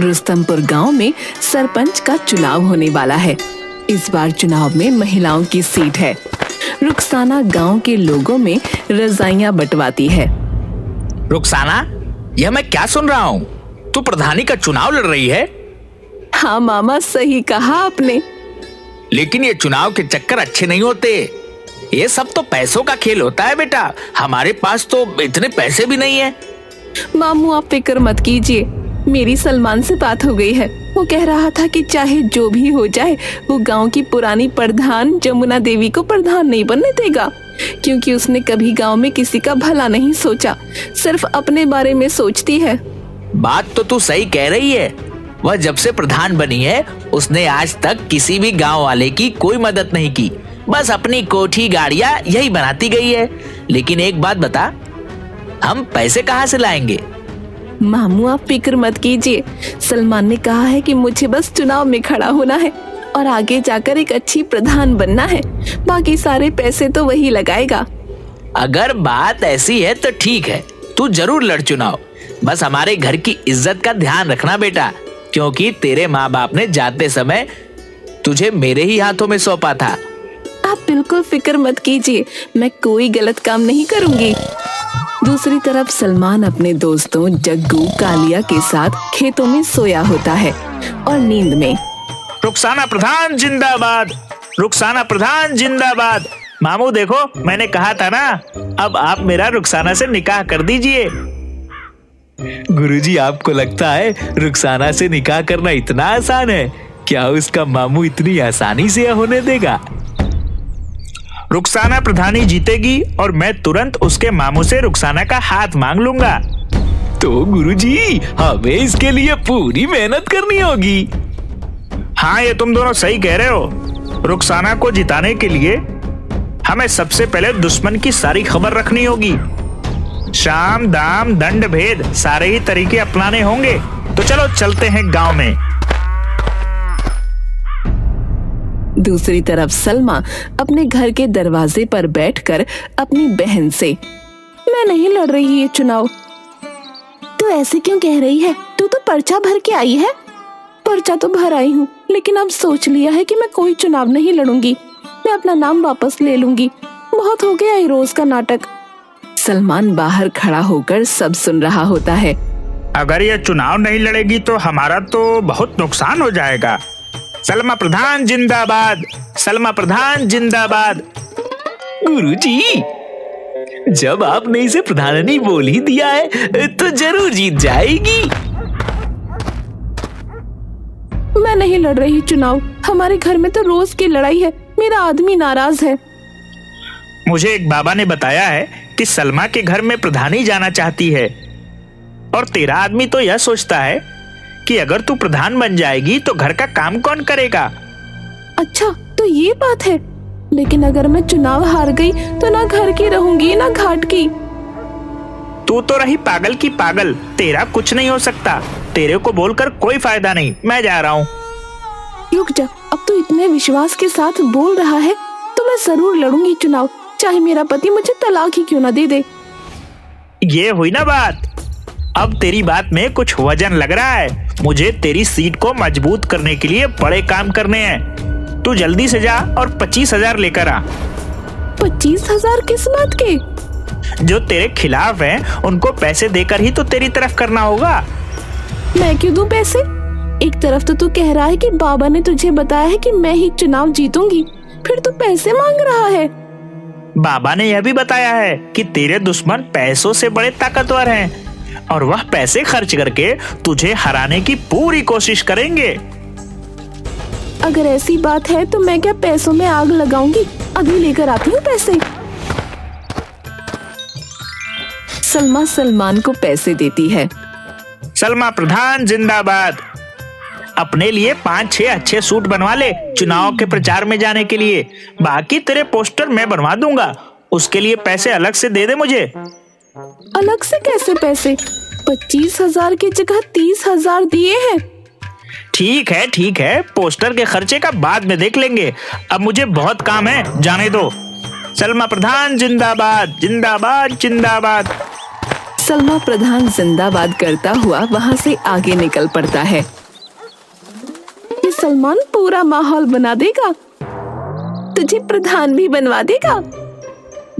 रुस्तमपुर गांव में सरपंच का चुनाव होने वाला है। इस बार चुनाव में महिलाओं की सीट है। रुखसाना गांव के लोगों में रजाइयां बंटवाती है। रुखसाना, यह मैं क्या सुन रहा हूँ? तू प्रधानी का चुनाव लड़ रही है? हाँ मामा, सही कहा आपने। लेकिन ये चुनाव के चक्कर अच्छे नहीं होते। ये सब तो पैसों का खेल होता है बेटा। हमारे पास तो इतने पैसे भी नहीं है। मामू, आप फिक्र मत कीजिए। मेरी सलमान से बात हो गई है। वो कह रहा था कि चाहे जो भी हो जाए, वो गांव की पुरानी प्रधान जमुना देवी को प्रधान नहीं बनने देगा, क्योंकि उसने कभी गांव में किसी का भला नहीं सोचा, सिर्फ अपने बारे में सोचती है। बात तो तू सही कह रही है। वह जब से प्रधान बनी है, उसने आज तक किसी भी गांव वाले की कोई मदद नहीं की। बस अपनी कोठी गाड़ियां यही बनाती गई है। लेकिन एक बात बता, हम पैसे कहाँ से लाएंगे? मामू, आप फिक्र मत कीजिए। सलमान ने कहा है कि मुझे बस चुनाव में खड़ा होना है और आगे जाकर एक अच्छी प्रधान बनना है। बाकी सारे पैसे तो वही लगाएगा। अगर बात ऐसी है तो ठीक है, तू जरूर लड़ चुनाव। बस हमारे घर की इज्जत का ध्यान रखना बेटा, क्योंकि तेरे माँ बाप ने जाते समय तुझे मेरे ही हाथों में सौंपा था। आप बिल्कुल फिक्र मत कीजिए, मैं कोई गलत काम नहीं करूंगी। दूसरी तरफ सलमान अपने दोस्तों जग्गू कालिया के साथ खेतों में सोया होता है और नींद में। रुखसाना प्रधान जिंदाबाद, रुखसाना प्रधान जिंदाबाद। मामू देखो, मैंने कहा था ना, अब आप मेरा रुखसाना से निकाह कर दीजिए। गुरुजी, आपको लगता है रुखसाना से निकाह करना इतना आसान है? क्या उसका मामू इतनी आसानी से होने देगा? रुखसाना प्रधानी जीतेगी और मैं तुरंत उसके मामू से रुखसाना का हाथ मांग लूंगा। तो गुरुजी, हमें इसके लिए पूरी मेहनत करनी होगी। हाँ, ये तुम दोनों सही कह रहे हो। रुखसाना को जिताने के लिए हमें सबसे पहले दुश्मन की सारी खबर रखनी होगी। शाम दाम दंड भेद सारे ही तरीके अपनाने होंगे। तो चलो चलते हैं गांव में। दूसरी तरफ सलमा अपने घर के दरवाजे पर बैठकर अपनी बहन से, मैं नहीं लड़ रही ये चुनाव। तू ऐसे क्यों कह रही है? तू तो पर्चा भर के आई है। पर्चा तो भर आई हूँ, लेकिन अब सोच लिया है कि मैं कोई चुनाव नहीं लड़ूंगी। मैं अपना नाम वापस ले लूंगी। बहुत हो गया ये रोज का नाटक। सलमान बाहर खड़ा होकर सब सुन रहा होता है। अगर ये चुनाव नहीं लड़ेगी तो हमारा तो बहुत नुकसान हो जाएगा। सलमा प्रधान जिंदाबाद, सलमा प्रधान जिंदाबाद। गुरुजी, जब आपने इसे प्रधानी बोल ही दिया है तो जरूर जीत जाएगी। मैं नहीं लड़ रही चुनाव। हमारे घर में तो रोज की लड़ाई है। मेरा आदमी नाराज है। मुझे एक बाबा ने बताया है कि सलमा के घर में प्रधानी जाना चाहती है, और तेरा आदमी तो यह सोचता है कि अगर तू प्रधान बन जाएगी तो घर का काम कौन करेगा। अच्छा, तो ये बात है। लेकिन अगर मैं चुनाव हार गई तो ना घर की रहूंगी ना घाट की। तू तो रही पागल की पागल। तेरा कुछ नहीं हो सकता। तेरे को बोलकर कोई फायदा नहीं। मैं जा रहा हूँ। रुक जा, अब तू इतने विश्वास के साथ बोल रहा है तो मैं जरूर लड़ूंगी चुनाव, चाहे मेरा पति मुझे तलाक ही क्यों ना दे दे। ये हुई ना बात। अब तेरी बात में कुछ वजन लग रहा है। मुझे तेरी सीट को मजबूत करने के लिए बड़े काम करने हैं। तू जल्दी से जा और 25,000 लेकर आ। 25,000 किस बात के? जो तेरे खिलाफ हैं, उनको पैसे देकर ही तो तेरी तरफ करना होगा। मैं क्यों दूं पैसे? एक तरफ तो तू कह रहा है कि बाबा ने तुझे बताया है कि मैं ही चुनाव जीतूंगी, फिर तू पैसे मांग रहा है। बाबा ने यह भी बताया है कि तेरे दुश्मन पैसों से बड़े ताकतवर हैं और वह पैसे खर्च करके तुझे हराने की पूरी कोशिश करेंगे। अगर ऐसी बात है तो मैं क्या पैसों में आग लगाऊंगी? अभी लेकर आती हूँ पैसे। सलमा सलमान को पैसे देती है। सलमा प्रधान जिंदाबाद। अपने लिए 5-6 अच्छे सूट बनवा ले चुनाव के प्रचार में जाने के लिए। बाकी तेरे पोस्टर मैं बनवा दूंगा। उसके लिए पैसे अलग से दे दे मुझे। अलग से कैसे पैसे? 25,000 की जगह 30,000 दिए हैं। ठीक है, पोस्टर के खर्चे का बाद में देख लेंगे। अब मुझे बहुत काम है, जाने दो। सलमा प्रधान जिंदाबाद, जिंदाबाद, जिंदाबाद। सलमा प्रधान जिंदाबाद करता हुआ वहां से आगे निकल पड़ता है। ये सलमान पूरा माहौल बना देगा, तुझे प्रधान भी बनवा देगा।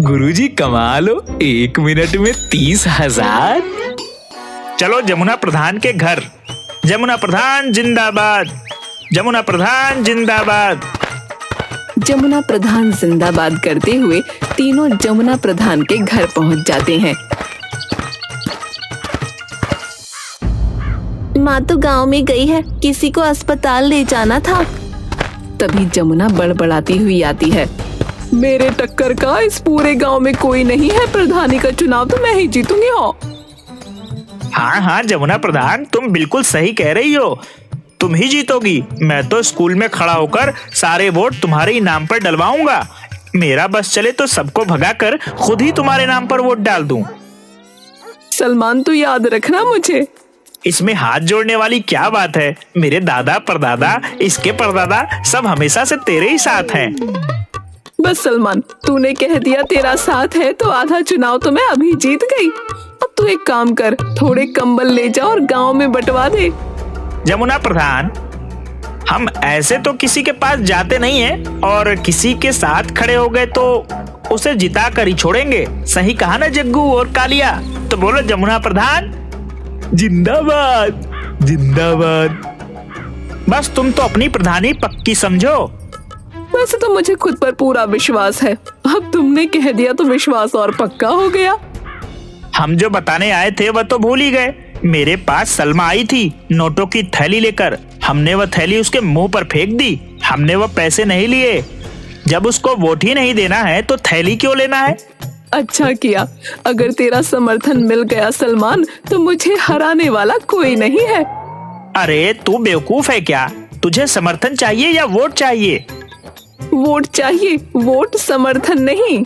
गुरुजी कमाल हो, 1 मिनट में 30,000। चलो जमुना प्रधान के घर। जमुना प्रधान जिंदाबाद, जमुना प्रधान जिंदाबाद। जमुना प्रधान जिंदाबाद करते हुए तीनों जमुना प्रधान के घर पहुंच जाते हैं। माँ तो गांव में गई है, किसी को अस्पताल ले जाना था। तभी जमुना बड़बड़ाती हुई आती है। मेरे टक्कर का इस पूरे गांव में कोई नहीं है, प्रधानी का चुनाव तो मैं ही जीतूंगी। हो हाँ हाँ जमुना प्रधान, तुम बिल्कुल सही कह रही हो, तुम ही जीतोगी। मैं तो स्कूल में खड़ा होकर सारे वोट तुम्हारे ही नाम पर डलवाऊंगा। मेरा बस चले तो सबको भगाकर खुद ही तुम्हारे नाम पर वोट डाल दूं। सलमान तू याद रखना मुझे। इसमें हाथ जोड़ने वाली क्या बात है? मेरे दादा परदादा, इसके परदादा सब हमेशा से तेरे ही साथ हैं। बस सलमान, तूने कह दिया तेरा साथ है तो आधा चुनाव तो मैं अभी जीत गई। अब तू एक काम कर, थोड़े कंबल ले जा और गांव में बंटवा दे। जमुना प्रधान, हम ऐसे तो किसी के पास जाते नहीं हैं, और किसी के साथ खड़े हो गए तो उसे जिता कर ही छोड़ेंगे। सही कहा ना जग्गू और कालिया? तो बोलो जमुना प्रधान जिंदाबाद, जिंदाबाद। बस तुम तो अपनी प्रधानी पक्की समझो। वैसे तो मुझे खुद पर पूरा विश्वास है, अब तुमने कह दिया तो विश्वास और पक्का हो गया। हम जो बताने आए थे वह तो भूल ही गए। मेरे पास सलमा आई थी नोटों की थैली लेकर, हमने वह थैली उसके मुंह पर फेंक दी। हमने वह पैसे नहीं लिए। जब उसको वोट ही नहीं देना है तो थैली क्यों लेना है? अच्छा किया, अगर तेरा समर्थन मिल गया सलमान तो मुझे हराने वाला कोई नहीं है। अरे तू बेवकूफ है क्या? तुझे समर्थन चाहिए या वोट चाहिए? वोट चाहिए, वोट समर्थन नहीं।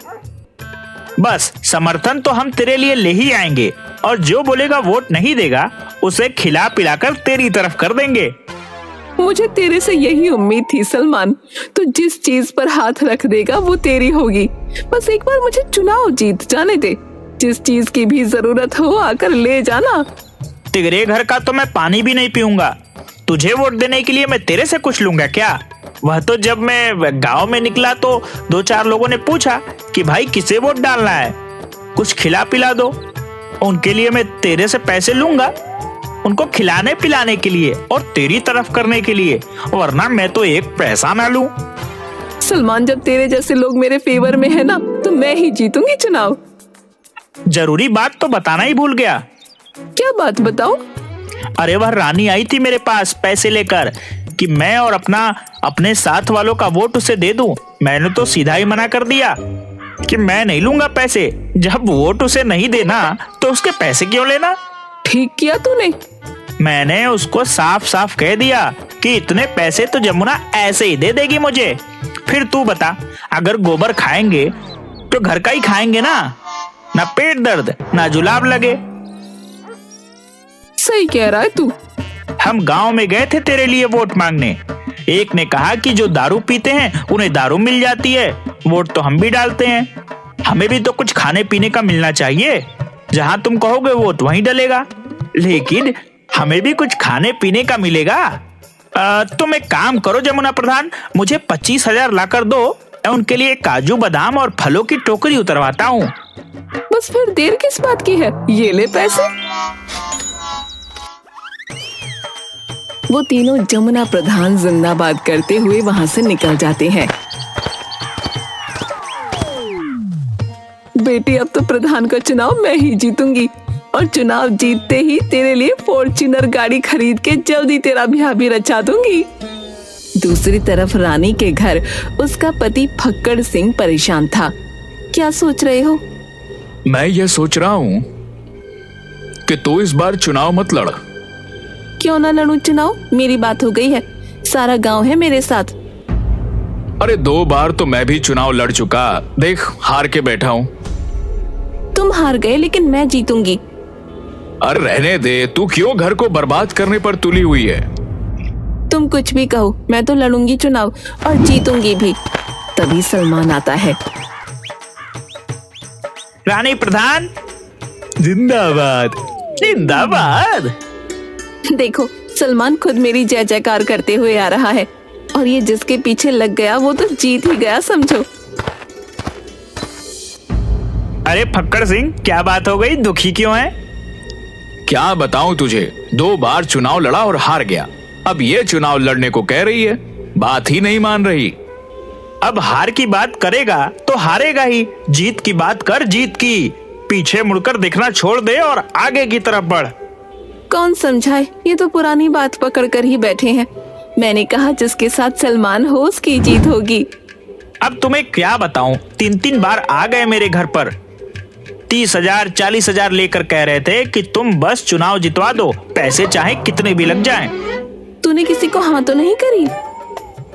बस समर्थन तो हम तेरे लिए ले ही आएंगे, और जो बोलेगा वोट नहीं देगा उसे खिला पिलाकर तेरी तरफ कर देंगे। मुझे तेरे से यही उम्मीद थी सलमान, तू जिस चीज पर हाथ रख देगा वो तेरी होगी। बस एक बार मुझे चुनाव जीत जाने दे, जिस चीज की भी जरूरत हो आकर ले जाना। तेरे घर का तो मैं पानी भी नहीं पीऊंगा। तुझे वोट देने के लिए मैं तेरे से कुछ लूंगा क्या? वह तो जब मैं गांव में निकला तो 2-4 लोगों ने पूछा कि भाई किसे वोट डालना है, कुछ खिला पिला दो। उनके लिए मैं तेरे से पैसे लूंगा, उनको खिलाने पिलाने के लिए और तेरी तरफ करने के लिए, वरना मैं तो एक पैसा ना लूं। सलमान, जब तेरे जैसे लोग मेरे फेवर में है ना तो मैं ही जीतूंगी चुनाव। जरूरी बात तो बताना ही भूल गया। क्या बात बताओ? अरे वह रानी आई थी मेरे पास पैसे लेकर कि मैं और अपने साथ वालों का वोट उसे दे दूं। मैंने तो सीधा ही मना कर दिया कि मैं नहीं लूंगा पैसे। जब वोट उसे नहीं देना तो उसके पैसे क्यों लेना? ठीक किया तूने। मैंने उसको साफ साफ कह दिया कि इतने पैसे तो जमुना ऐसे ही दे देगी मुझे। फिर तू बता, अगर गोबर खाएंगे तो घर का ही खाएंगे ना पेट दर्द ना जुलाब लगे। सही कह रहा है तू। हम गांव में गए थे तेरे लिए वोट मांगने। एक ने कहा कि जो दारू पीते हैं उन्हें दारू मिल जाती है, वोट तो हम भी डालते हैं, हमें भी तो कुछ खाने पीने का मिलना चाहिए। जहां तुम कहोगे वोट वहीं डलेगा, लेकिन हमें भी कुछ खाने पीने का मिलेगा। तुम एक काम करो जमुना प्रधान, मुझे 25,000 लाकर दो, उनके लिए काजू बादाम और फलों की टोकरी उतरवाता हूँ। बस फिर देर किस बात की है, ये ले पैसे। वो तीनों जमुना प्रधान जिंदाबाद करते हुए वहां से निकल जाते हैं। बेटी, अब तो प्रधान का चुनाव मैं ही जीतूंगी, और चुनाव जीतते ही तेरे लिए फॉर्च्यूनर गाड़ी खरीद के जल्दी तेरा ब्याह भी रचा दूंगी। दूसरी तरफ रानी के घर उसका पति फक्कड़ सिंह परेशान था। क्या सोच रहे हो? मैं ये सोच रहा हूँ कि तू इस बार चुनाव मत लड़। क्यों ना लड़ूं चुनाव? मेरी बात हो गई है, सारा गांव है मेरे साथ। अरे 2 बार तो मैं भी चुनाव लड़ चुका, देख हार के बैठा हूँ। तुम हार गए लेकिन मैं जीतूंगी। अरे रहने दे, तू क्यों घर को बर्बाद करने पर तुली हुई है? तुम कुछ भी कहो, मैं तो लड़ूंगी चुनाव और जीतूंगी भी। तभी सलमान आता है। रानी प्रधान, जिंदाबाद जिंदाबाद। देखो, सलमान खुद मेरी जय जयकार करते हुए आ रहा है, और ये जिसके पीछे लग गया वो तो जीत ही गया समझो। अरे फक्कड़ सिंह, क्या बात हो गई, दुखी क्यों है? क्या बताऊं तुझे, 2 बार चुनाव लड़ा और हार गया। अब ये चुनाव लड़ने को कह रही है, बात ही नहीं मान रही। अब हार की बात करेगा तो हारेगा ही, जीत की बात कर, जीत की। पीछे मुड़कर देखना छोड़ दे और आगे की तरफ बढ़। कौन समझाए, ये तो पुरानी बात पकड़ कर ही बैठे हैं। मैंने कहा जिसके साथ सलमान हो उसकी जीत होगी। अब तुम्हें क्या बताऊं, 3 बार आ गए मेरे घर पर, 30,000 40,000 लेकर कह रहे थे कि तुम बस चुनाव जितवा दो, पैसे चाहे कितने भी लग जाएं। तूने किसी को हाँ तो नहीं करी?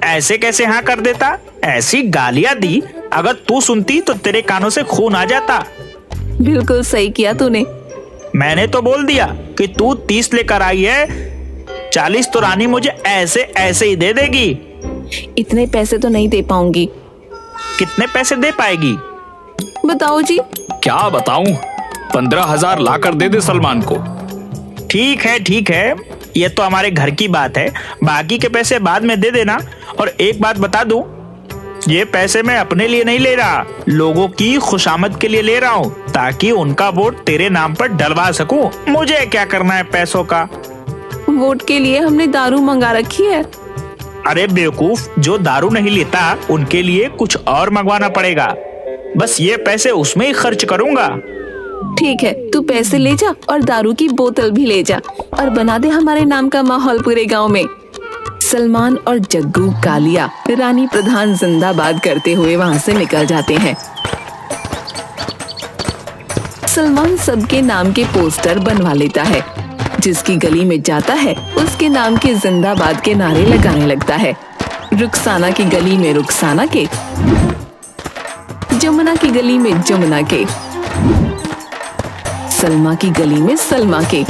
ऐसे कैसे हाँ कर देता, ऐसी गालियां दी, अगर तू सुनती तो तेरे कानों से खून आ जाता। बिल्कुल सही किया तूने। मैंने तो बोल दिया कि तू 30 लेकर आई है, 40 तो रानी मुझे ऐसे ऐसे ही दे देगी। इतने पैसे तो नहीं दे पाऊंगी। कितने पैसे दे पाएगी? बताओ जी। क्या बताऊं, 15,000 लाकर दे दे सलमान को। ठीक है, ये तो हमारे घर की बात है, बाकी के पैसे बाद में दे देना। और एक बात बता दूं, ये पैसे मैं अपने लिए नहीं ले रहा, लोगों की खुशामद के लिए ले रहा हूँ, ताकि उनका वोट तेरे नाम पर डलवा सकूं। मुझे क्या करना है पैसों का? वोट के लिए हमने दारू मंगा रखी है। अरे बेवकूफ, जो दारू नहीं लेता उनके लिए कुछ और मंगवाना पड़ेगा। बस ये पैसे उसमें ही खर्च करूंगा। ठीक है, तू पैसे ले जा और दारू की बोतल भी ले जा, और बना दे हमारे नाम का माहौल पूरे गांव में। सलमान और जग्गू कालिया रानी प्रधान जिंदाबाद करते हुए वहां से निकल जाते हैं। सलमान सबके नाम के पोस्टर बनवा लेता है, जिसकी गली में जाता है उसके नाम के जिंदाबाद के नारे लगाने लगता है। रुखसाना की गली में रुखसाना के, जमुना की गली में जमुना के, सलमा की गली में सलमा के,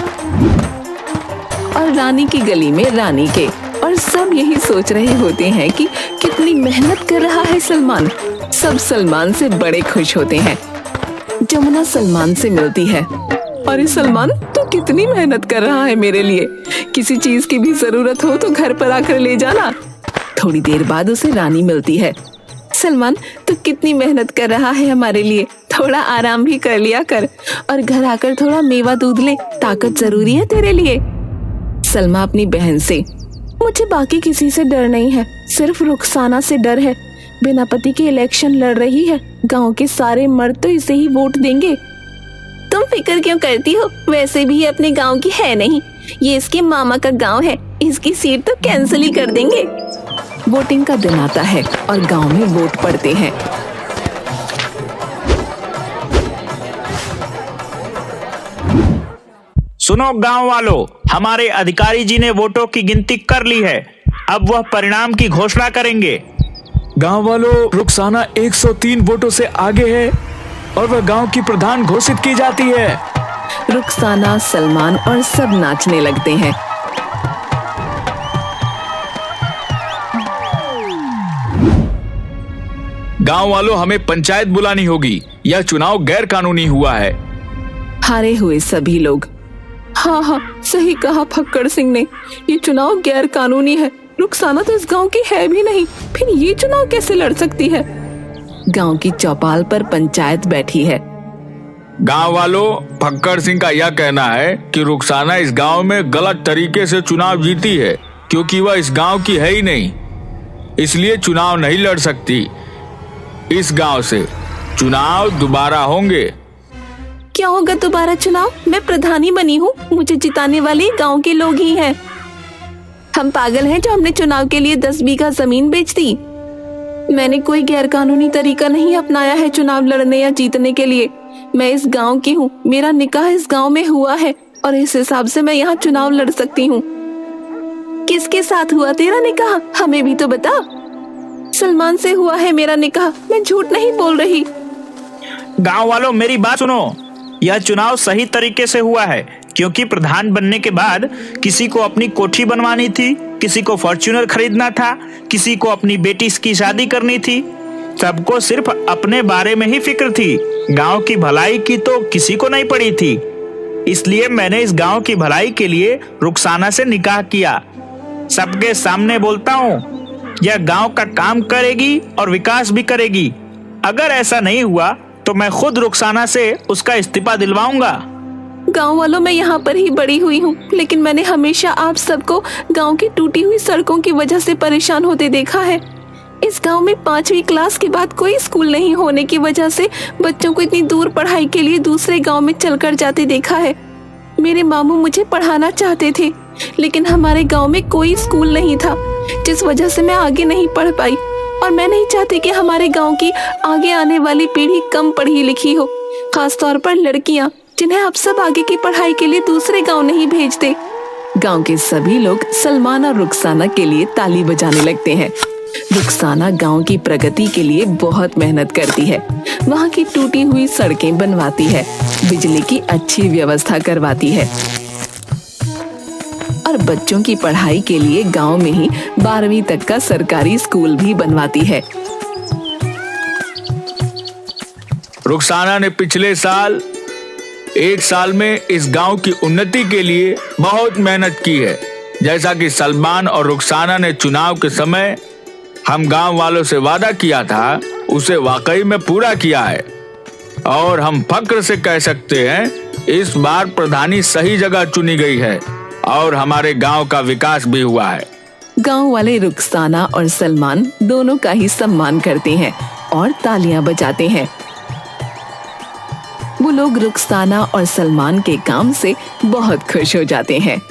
और रानी की गली में रानी के। और सब यही सोच रहे होते हैं कि कितनी मेहनत कर रहा है सलमान। सब सलमान से बड़े खुश होते हैं। जमुना सलमान से मिलती है, अरे सलमान, तू कितनी मेहनत कर रहा है मेरे लिए, किसी चीज की भी जरूरत हो तो घर पर आकर ले जाना। थोड़ी देर बाद उसे रानी मिलती है, सलमान तू कितनी मेहनत कर रहा है हमारे लिए, थोड़ा आराम भी कर लिया कर, और घर आकर थोड़ा मेवा दूध ले, ताकत जरूरी है तेरे लिए। सलमा अपनी बहन से, मुझे बाकी किसी से डर नहीं है, सिर्फ रुखसाना से डर है। बिना पति के इलेक्शन लड़ रही है, गांव के सारे मर्द तो इसे ही वोट देंगे। तुम फिक्र क्यों करती हो, वैसे भी अपने गांव की है नहीं, ये इसके मामा का गांव है, इसकी सीट तो कैंसिल ही कर देंगे। वोटिंग का दिन आता है और गांव में वोट पड़ते हैं। सुनो गांव वालों, हमारे अधिकारी जी ने वोटों की गिनती कर ली है, अब वह परिणाम की घोषणा करेंगे। गांव वालों, रुखसाना 103 वोटों से आगे है और वह गांव की प्रधान घोषित की जाती है। रुखसाना, सलमान और सब नाचने लगते हैं। गांव वालों, हमें पंचायत बुलानी होगी, यह चुनाव गैर कानूनी हुआ है। हारे हुए सभी लोग, हाँ, सही कहा फक्कड़ सिंह ने, ये चुनाव गैर कानूनी है। रुखसाना तो इस गांव की है भी नहीं, फिर ये चुनाव कैसे लड़ सकती है? गांव की चौपाल पर पंचायत बैठी है। गांव वालों, फक्कड़ सिंह का यह कहना है कि रुखसाना इस गांव में गलत तरीके से चुनाव जीती है, क्योंकि वह इस गांव की है ही नहीं, इसलिए चुनाव नहीं लड़ सकती। इस गांव से चुनाव दोबारा होंगे। क्या होगा दोबारा चुनाव? मैं प्रधानी बनी हूँ, मुझे जिताने वाले गांव के लोग ही हैं। हम पागल हैं जो हमने चुनाव के लिए 10 बीघा जमीन बेच दी। मैंने कोई गैर कानूनी तरीका नहीं अपनाया है चुनाव लड़ने या जीतने के लिए। मैं इस गांव की हूँ, मेरा निकाह इस गांव में हुआ है और इस हिसाब से मैं यहाँ चुनाव लड़ सकती हूँ। किसके साथ हुआ तेरा निकाह, हमें भी तो बता। सलमान से हुआ है मेरा निकाह, मैं झूठ नहीं बोल रही। गांव वालों, मेरी बात सुनो, यह चुनाव सही तरीके से हुआ है, क्योंकि प्रधान बनने के बाद किसी को अपनी कोठी बनवानी थी, किसी को फॉर्च्यूनर खरीदना था, किसी को अपनी बेटी की शादी करनी थी। सबको सिर्फ अपने बारे में ही फिक्र थी, गांव की भलाई की तो किसी को नहीं पड़ी थी। इसलिए मैंने इस गांव की भलाई के लिए रुखसाना से निकाह किया। सबके सामने बोलता हूँ, यह गांव का काम करेगी और विकास भी करेगी। अगर ऐसा नहीं हुआ तो मैं खुद रुखसाना से उसका इस्तीफा दिलवाऊंगा। गांव वालों, मैं यहाँ पर ही बड़ी हुई हूँ, लेकिन मैंने हमेशा आप सबको गांव की टूटी हुई सड़कों की वजह से परेशान होते देखा है। इस गांव में 5वीं क्लास के बाद कोई स्कूल नहीं होने की वजह से बच्चों को इतनी दूर पढ़ाई के लिए दूसरे गांव में चलकर जाते देखा है। मेरे मामू मुझे पढ़ाना चाहते थे, लेकिन हमारे गांव में कोई स्कूल नहीं था, जिस वजह से मैं आगे नहीं पढ़ पाई। और मैं नहीं चाहती कि हमारे गांव की आगे आने वाली पीढ़ी कम पढ़ी लिखी हो, खास तौर पर लड़कियां, जिन्हें आप सब आगे की पढ़ाई के लिए दूसरे गांव नहीं भेजते। गांव के सभी लोग सलमान और रुखसाना के लिए ताली बजाने लगते हैं। रुखसाना गांव की प्रगति के लिए बहुत मेहनत करती है। वहाँ की टूटी हुई सड़कें बनवाती है, बिजली की अच्छी व्यवस्था करवाती है और बच्चों की पढ़ाई के लिए गांव में ही 12वीं तक का सरकारी स्कूल भी बनवाती है। रुखसाना ने पिछले साल 1 साल में इस गांव की उन्नति के लिए बहुत मेहनत की है। जैसा कि सलमान और रुखसाना ने चुनाव के समय हम गांव वालों से वादा किया था, उसे वाकई में पूरा किया है। और हम फक्र से कह सकते हैं, इस बार प्रधानी सही जगह चुनी गई है और हमारे गांव का विकास भी हुआ है। गांव वाले रुखसाना और सलमान दोनों का ही सम्मान करते हैं और तालियां बजाते हैं। वो लोग रुखसाना और सलमान के काम से बहुत खुश हो जाते हैं।